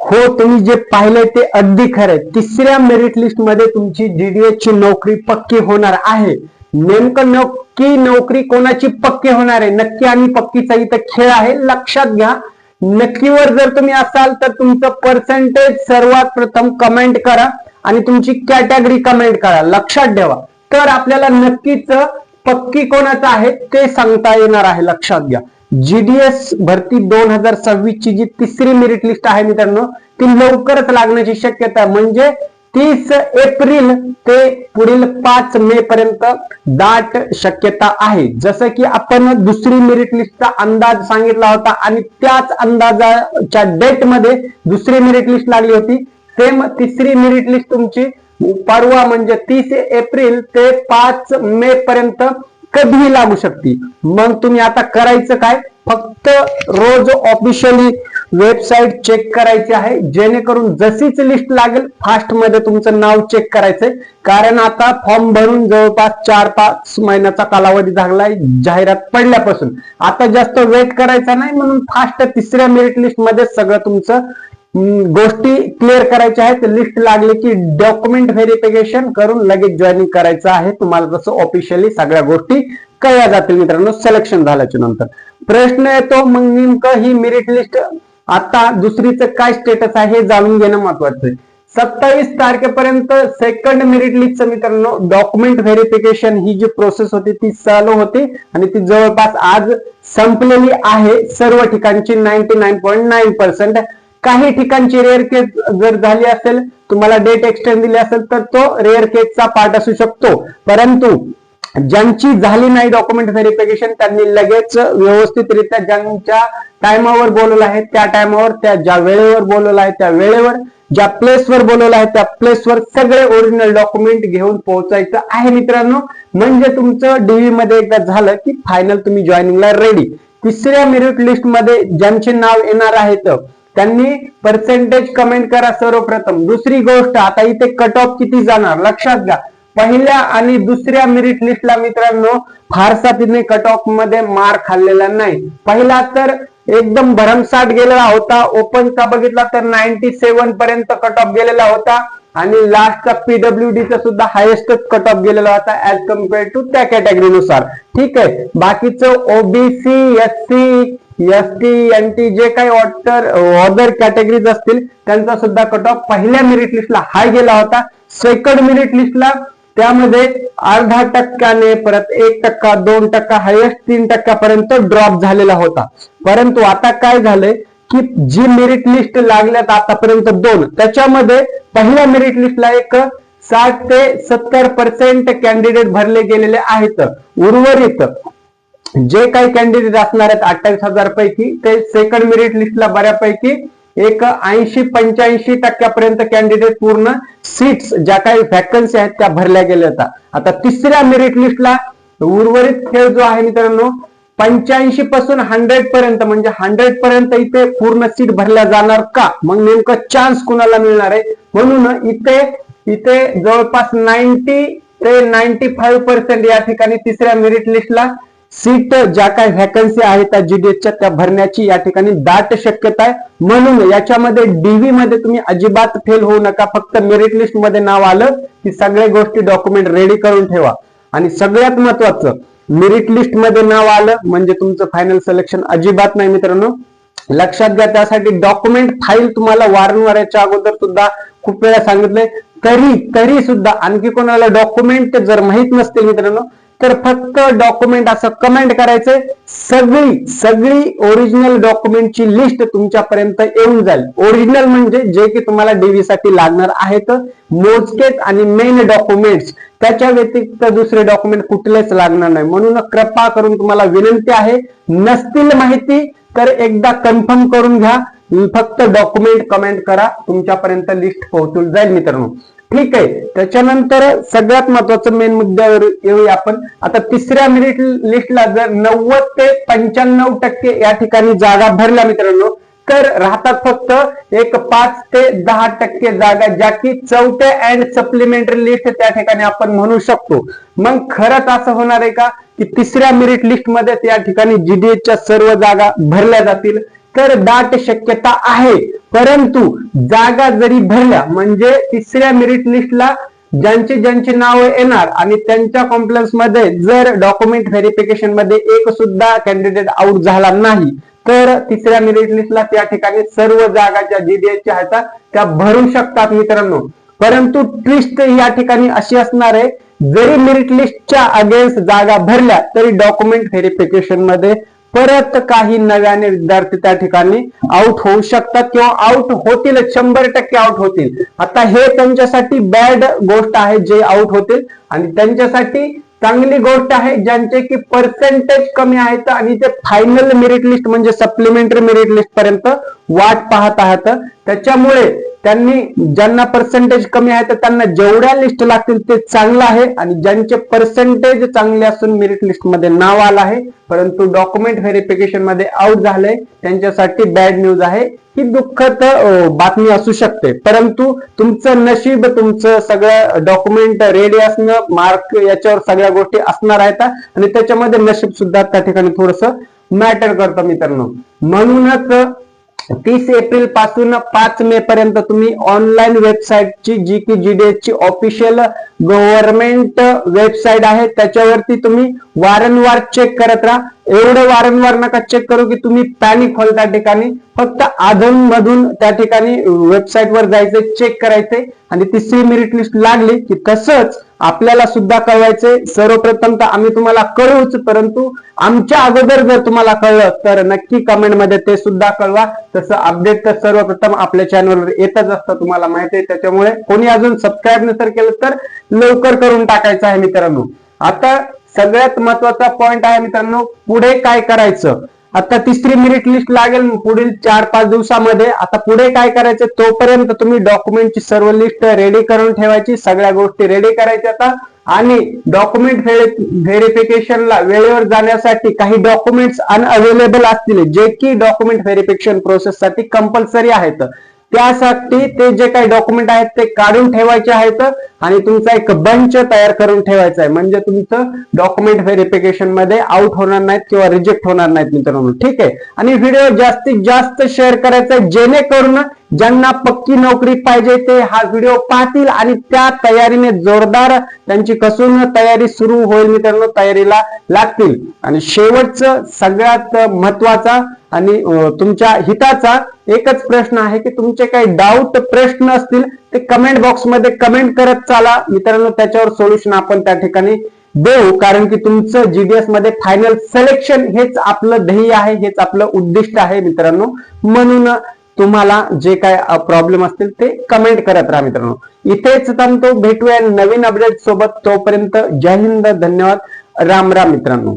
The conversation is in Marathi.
हो, तुम्ही जे पाहिलंय ते अगदी खरंय. तिसऱ्या मेरिट लिस्ट मध्ये तुमची जीडीएस ची नोकरी पक्की होणार आहे. नेमकं नक्की नोकरी कोणाची पक्की होणार आहे, नक्की आणि पक्कीचा इथं खेळ आहे, लक्षात घ्या. नक्कीवर जर तुम्ही असाल तर तुमचं पर्सेंटेज सर्वात प्रथम कमेंट करा आणि तुमची कॅटेगरी कमेंट करा, लक्षात ठेवा. तर आपल्याला नक्कीच पक्की कोणाचं आहे ते सांगता येणार आहे, लक्षात घ्या. जीडीएस भरती 2026 ची जी तिसरी मेरिट लिस्ट आहे मित्रांनो, ती लवकरच लागण्याची शक्यता, म्हणजे 30 एप्रिल ते पुढील 5 मे पर्यंत दाट शक्यता आहे. जसं की आपण दुसरी मेरिट लिस्टचा अंदाज सांगितला होता आणि त्याच अंदाजाच्या डेट मध्ये दुसरी मेरिट लिस्ट लागली होती. सेम तिसरी मेरिट लिस्ट तुमची परवा म्हणजे 30 एप्रिल ते 5 मे पर्यंत कधीही लागू शकते. मग तुम्ही आता करायचं काय, फक्त रोज ऑफिशियली वेबसाईट चेक करायची आहे, जेणेकरून जशीच लिस्ट लागेल फास्ट मध्ये तुमचं नाव चेक करायचंय. कारण आता फॉर्म भरून जवळपास 4-5 महिन्याचा कालावधी झालाय जाहिरात पडल्यापासून. आता जास्त वेट करायचा नाही, म्हणून फास्ट तिसऱ्या मेरिट लिस्ट मध्ये सगळं तुमचं गोष्टी क्लिअर करायच्या आहेत. लिस्ट लागली की डॉक्युमेंट व्हेरिफिकेशन करून लगेच जॉईनिंग करायचं आहे. तुम्हाला जसं ऑफिशियली सगळ्या गोष्टी कळल्या जातील मित्रांनो सिलेक्शन झाल्याच्या नंतर. प्रश्न येतो मग नेमकं ही मेरिट लिस्ट आता दुसरीचं काय स्टेटस आहे हे जाणून घेणं महत्वाचं आहे. 27 तारखेपर्यंत सेकंड मेरिट लिस्टचं मित्रांनो डॉक्युमेंट व्हेरिफिकेशन ही जी प्रोसेस होती ती चालू होती आणि ती जवळपास आज संपलेली आहे सर्व ठिकाणची 99.9%. काही ठिकाणची रेअर केस जर झाली असेल, तुम्हाला डेट एक्सटेंड दिली असेल तर तो रेअर केसचा पार्ट असू शकतो. परंतु ज्यांची झाली नाही डॉक्युमेंट व्हेरिफिकेशन त्यांनी लगेच व्यवस्थितरित्या ज्यांच्या टायमावर बोलवलं आहे त्या टायमावर, त्या ज्या वेळेवर बोलवलं आहे त्या वेळेवर, ज्या प्लेसवर बोलवलं आहे त्या प्लेसवर सगळे ओरिजिनल डॉक्युमेंट घेऊन पोहोचायचं आहे मित्रांनो. म्हणजे तुमचं डीव्ही मध्ये एकदा झालं की फायनल तुम्ही जॉईनिंगला रेडी. तिसऱ्या मेरिट लिस्ट मध्ये ज्यांचे नाव येणार आहेत त्यांनी पर्सेंटेज कमेंट करा सर्वप्रथम. दुसरी गोष्ट, आता इथे कट ऑफ किती जाणार लक्षात घ्या. पहिल्या आणि दुसऱ्या मेरिट लिस्टला मित्रांनो फारसा तिने कट ऑफ मध्ये मार खाल्लेला नाही. पहिला तर एकदम भरमसाठ गेलेला होता, ओपनचा बघितला तर 97 पर्यंत कट ऑफ गेलेला होता आणि लास्टचा पीडब्ल्यूडीचा सुद्धा हायेस्ट कट ऑफ गेलेला होता ऍज कम्पेअर्ड टू त्या कॅटेगरीनुसार. ठीक आहे, बाकीचं ओबीसी, एससी, एसटी, एनटी जे काही अदर कॅटेगरीज असतील त्यांचा सुद्धा कट ऑफ पहिल्या मेरिट लिस्टला हाय गेला होता. सेकंड मेरिट लिस्टला त्यामध्ये 0.5% परत 1%, 2%, हायेस्ट 3% पर्यंत ड्रॉप झालेला होता. परंतु आता काय झालंय की जी मेरिट लिस्ट लागल्यात आतापर्यंत 2, त्याच्यामध्ये पहिल्या मेरिट लिस्टला एक 60 ते 70% कॅन्डिडेट भरले गेलेले आहेत. उर्वरित जे काही कॅन्डिडेट असणार आहेत 28,000 पैकी ते सेकंड मेरिट लिस्टला बऱ्यापैकी एक 80-85% पर्यंत कॅन्डिडेट पूर्ण सीट्स ज्या काही व्हॅकन्सी आहेत त्या भरल्या गेल्या होत्या. आता तिसऱ्या मेरिट लिस्टला उर्वरित खेळ जो आहे मित्रांनो 85 पासून 100 पर्यंत, म्हणजे 100 पर्यंत इथे पूर्ण सीट भरल्या जाणार का, मग नेमकं चान्स कुणाला मिळणार आहे. म्हणून इथे जवळपास 90 ते 95% या ठिकाणी तिसऱ्या मेरिट लिस्टला सीट ज्या काही व्हॅकन्सी आहेत त्या जीडीएसच्या त्या भरण्याची या ठिकाणी दाट शक्यता आहे. म्हणून याच्यामध्ये डीव्ही मध्ये तुम्ही अजिबात फेल होऊ नका. फक्त मेरिट लिस्ट मध्ये नाव आलं की सगळ्या गोष्टी डॉक्युमेंट रेडी करून ठेवा. आणि सगळ्यात महत्वाचं, मेरिट लिस्ट मध्ये नाव आलं म्हणजे तुमचं फायनल सिलेक्शन अजिबात नाही मित्रांनो, लक्षात घ्या. त्यासाठी डॉक्युमेंट फाईल तुम्हाला वारंवार याच्या अगोदर सुद्धा खूप वेळा सांगितलंय, तरी सुद्धा आणखी कोणाला डॉक्युमेंट जर माहित नसतील मित्रांनो तर फक्त डॉक्युमेंट असं कमेंट करायचंय. सगळी ओरिजिनल डॉक्युमेंटची लिस्ट तुमच्यापर्यंत येऊन जाईल. ओरिजिनल म्हणजे जे की तुम्हाला डीव्ही साठी लागणार आहेत मोजकेच आणि मेन डॉक्युमेंट्स, त्याच्या व्यतिरिक्त दुसरे डॉक्युमेंट कुठलेच लागणार नाही. म्हणून कृपा करून तुम्हाला विनंती आहे, नसतील माहिती तर एकदा कन्फर्म करून घ्या. फक्त डॉक्युमेंट कमेंट करा, तुमच्यापर्यंत लिस्ट पोहोचून जाईल मित्रांनो. ठीक आहे, त्याच्यानंतर सगळ्यात महत्वाचं मेन मुद्द्यावर येऊया आपण. आता तिसऱ्या मेरिट लिस्टला जर 90 ते 95% या ठिकाणी जागा भरल्या मित्रांनो तर राहतात फक्त एक 5 ते 10% जागा, ज्या की चौथ्या अँड सप्लिमेंटरी लिस्ट त्या ठिकाणी आपण म्हणू शकतो. मग खरंच असं होणार आहे का की तिसऱ्या मेरिट लिस्ट मध्ये त्या ठिकाणी जीडीएसच्या सर्व जागा भरल्या जातील? तर दाट शक्यता आहे. परंतु जागा जरी भरल्या म्हणजे तिसऱ्या मेरिट लिस्टला ज्यांचे नाव येणार आणि त्यांच्या कॉम्प्लेक्स मध्ये जर डॉक्युमेंट व्हेरिफिकेशन मध्ये एक सुद्धा कॅन्डिडेट आउट झाला नाही तर तिसऱ्या मेरिट लिस्टला त्या ठिकाणी सर्व जागा ज्या जीडीएसच्या आहेत त्या भरू शकतात मित्रांनो. परंतु ट्विस्ट या ठिकाणी अशी असणार आहे, जरी मेरिट लिस्टच्या अगेन्स्ट जागा भरल्या तरी डॉक्युमेंट व्हेरिफिकेशन मध्ये परत काही नव्याने विद्यार्थी त्या ठिकाणी आउट होऊ शकतात किंवा आउट होतील, 100% आउट होतील. आता हे त्यांच्यासाठी बॅड गोष्ट आहे जे आउट होतील, आणि त्यांच्यासाठी चांगली गोष्ट आहे ज्यांचे की पर्सेंटेज कमी आहेत आणि ते फायनल मेरिट लिस्ट म्हणजे सप्लिमेंटरी मेरिट लिस्ट पर्यंत वाट पाहत आहात. त्याच्यामुळे त्यांनी ज्यांना पर्सेंटेज कमी आहे त्यांना जेवढ्या लिस्ट लागतील ते चांगलं आहे, आणि ज्यांचे पर्सेंटेज चांगले असून मेरिट लिस्ट मध्ये नाव आलं आहे परंतु डॉक्युमेंट व्हेरिफिकेशन मध्ये आउट झालंय त्यांच्यासाठी बॅड न्यूज आहे. ही दुःखद बातमी असू शकते, परंतु तुमचं नशीब, तुमचं सगळं डॉक्युमेंट रेडी असणं, मार्क याच्यावर सगळ्या गोष्टी असणार आहेत आणि त्याच्यामध्ये नशीब सुद्धा त्या ठिकाणी थोडस मॅटर करतं मित्रांनो. म्हणूनच 30 एप्रिल पासून 5 मे पर्यंत तुम्ही ऑनलाईन वेबसाईटची जी की जीडीएसची ऑफिशियल गव्हर्नमेंट वेबसाईट आहे त्याच्यावरती तुम्ही वारंवार चेक करत राहा. एवढं वारंवार नका चेक करू की तुम्ही पॅनिक व्हाल. त्या ठिकाणी फक्त अधून मधून त्या ठिकाणी वेबसाईट वर जायचंय, चेक करायचंय, आणि तिसरी मेरिट लिस्ट लागली की तसंच आपल्याला सुद्धा कळवायचंय. सर्वप्रथम तर आम्ही तुम्हाला कळवूच, परंतु आमच्या अगोदर जर तुम्हाला कळलं तर नक्की कमेंट मध्ये ते सुद्धा कळवा. तसं अपडेट तर सर्वप्रथम आपल्या चॅनलवर येतच असतं, तुम्हाला माहिती आहे. त्याच्यामुळे कोणी अजून सबस्क्राईब नसेल केलं तर लवकर करून टाकायचं आहे मित्रांनो. आता सगळ्यात महत्वाचा पॉइंट आहे मित्रांनो, पुढे काय करायचं. आता तिसरी मेरिट लिस्ट लागेल पुढील 4-5 दिवसामध्ये. आता पुढे काय करायचं, तोपर्यंत तुम्ही डॉक्युमेंटची सर्व लिस्ट रेडी करून ठेवायची, सगळ्या गोष्टी रेडी करायच्या आता. आणि डॉक्युमेंट व्हेरिफिकेशनला वेळेवर जाण्यासाठी काही डॉक्युमेंट्स अनअवेलेबल असतील जे की डॉक्युमेंट व्हेरिफिकेशन प्रोसेससाठी कंपल्सरी आहेत, त्यासाठी ते जे काही डॉक्युमेंट आहेत ते काढून ठेवायचे आहेत आणि तुमचा एक बंच तयार करून ठेवायचा आहे. म्हणजे तुमचं डॉक्युमेंट व्हेरिफिकेशन मध्ये आउट होणार नाहीत किंवा रिजेक्ट होणार नाहीत मित्रांनो. ठीक आहे. आणि व्हिडिओ जास्तीत जास्त शेअर करायचा आहे जेणेकरून ज्यांना पक्की नोकरी पाहिजे ते हा व्हिडिओ पाहतील आणि त्या तयारीने जोरदार त्यांची कसून तयारी सुरू होईल मित्रांनो, तयारीला लागतील. आणि शेवटचं सगळ्यात महत्वाचा आणि तुमच्या हिताचा एकच प्रश्न आहे की तुमचे काही डाऊट प्रश्न असतील ते कमेंट बॉक्स मध्ये कमेंट करत चाला मित्रांनो, त्याच्यावर सोल्युशन आपण त्या ठिकाणी देऊ. कारण की तुमचं जीडीएस मध्ये फायनल सिलेक्शन हेच आपलं ध्येय आहे, हेच आपलं उद्दिष्ट आहे मित्रांनो. म्हणून तुम्हाला जे काय प्रॉब्लेम असतील ते कमेंट करत राहा मित्रांनो. इथेच थांबतो, भेटूया नवीन अपडेट सोबत. तोपर्यंत जय हिंद, धन्यवाद, राम राम मित्रांनो.